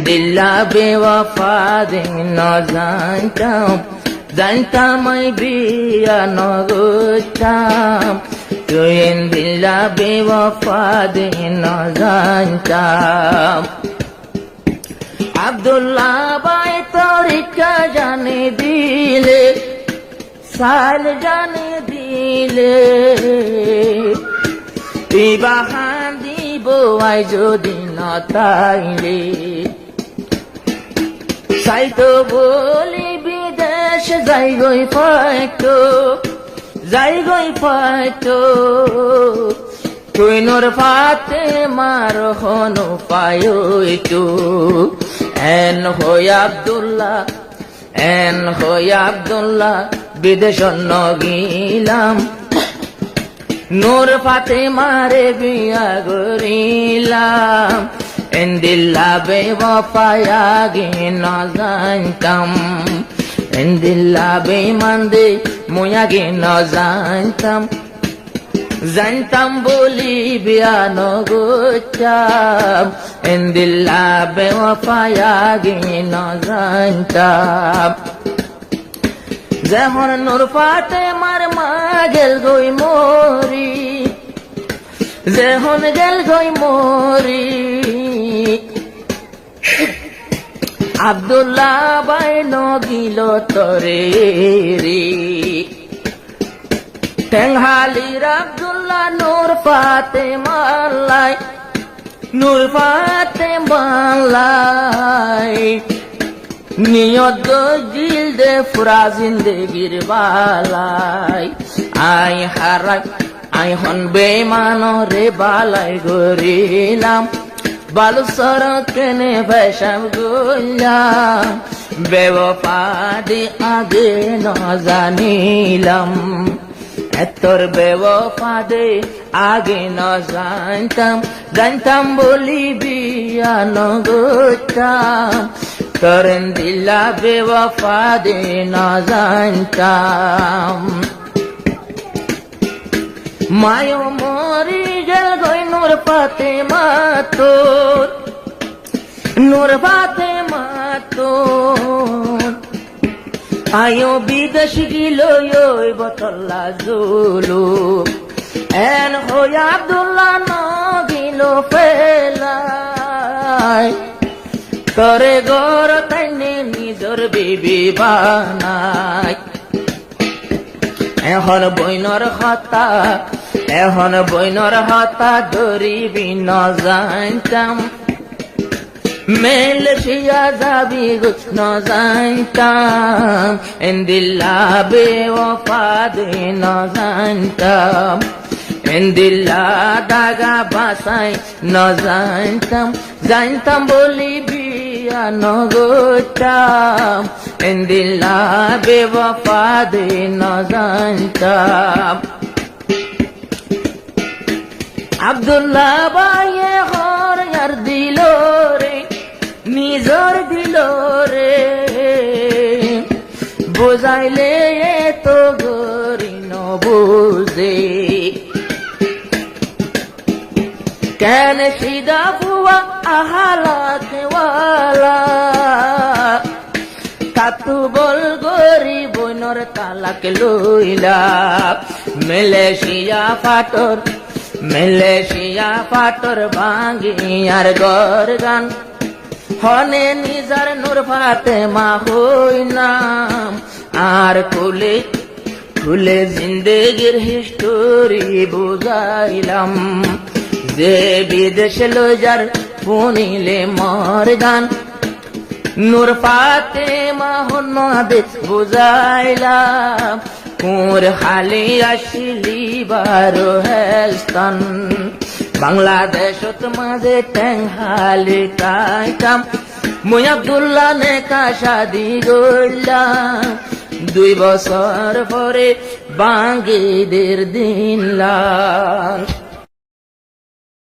দিল্লা বেওয়াফা দিন জানতাম জানতাম আই বিয়া নগতাম তুই দিল্লা বেওয়াফা দিন জানতাম আব্দুল্লাহ ভাই তরিকা জানে দিলে সাল জানে দিলে তুই বাহান দিব আই যদি না তাইলে সাইতো বলি বিদেশ যাই গই ফাইতো তুই নোর ফাতে মার হন পাইতো এন হই আব্দুল্লাহ বিদেশ নগিলাম নূর ফাতে মারে বিয়া গরিলাম এন্দিল্লা বেওয়াফায়া গে না জানতাম এন্দিল্লা বেমান্দে মুয়া গে না জানতাম বলি বিয়া নগতাম এন্দিল্লা বেওয়াফায়া গে না জানতাম যখন নূর ফাতে মার মা গেল গই মরি যখন গেল গই মরি আব্দুল্লাহ ভাই নগিল তরে রে টেঙ্গালির আব্দুল্লাহ নূর ফাতে মাল্লাই নিয়ত দিল দে ফুরা জিন্দেগির বালাই আই হারাই আই হন বেমান রে বালাই গরিলাম বালু সরকনে ভেসাম গইলাম বেওয়াফা দি আগে ন জানিলাম তোর বেওয়াফা দে আগে ন জানতাম বলি বিয়া নগতাম তোরেন দিল্লা বেওয়াফা দে না জানতাম মায়ো মরি গেল গই নূর ফাতে মাতোর আয়ো বিদেশ গিল ওই বতল্লা জুলু এন হই আব্দুল্লাহ নগিল ফেলাই করে গর তাইনে নিজর বিবি বানাই এখন বইনর হতা ধরিবি ন জানতাম মেলশিয়া যাবি ন জানতাম এন্দিল্লা বেওয়াফা দে ন জানতাম এন্দিল্লা দাগা বাসাই ন জানতাম বলি বিয়া নগতাম এন্দিল্লা বেওয়াফা দে ন জানতাম আব্দুল্লাহ ভাইয়ে হর ইয়ার দিল রে নিজর দিল রে বুঝাইলে তো গরি ন বুঝে কেন সিদা বুয়া আহালাতে ওয়ালা কাতু বল গরি বইনর তালাক লইলা মেলেশিয়া ফাটর ভাঙ্গি আর গরগান হনে নিজার নূর ফাতে মা হইলাম আর খুলে জিন্দেগির হিস্টোরি বুঝাইলাম যে বিদেশ লজার শুনিলে মর গান নূর ফাতে মা হন্নাদে বুঝাইলাম মোর হালি আসিলি বারো হেস্তান বাংলাদেশত মাঝে টেঙ্গালি কাইতাম মুই আব্দুল্লাহ নে কাশাদি গইলাম 2 বছর পরে বাঙ্গিদের দিন লাল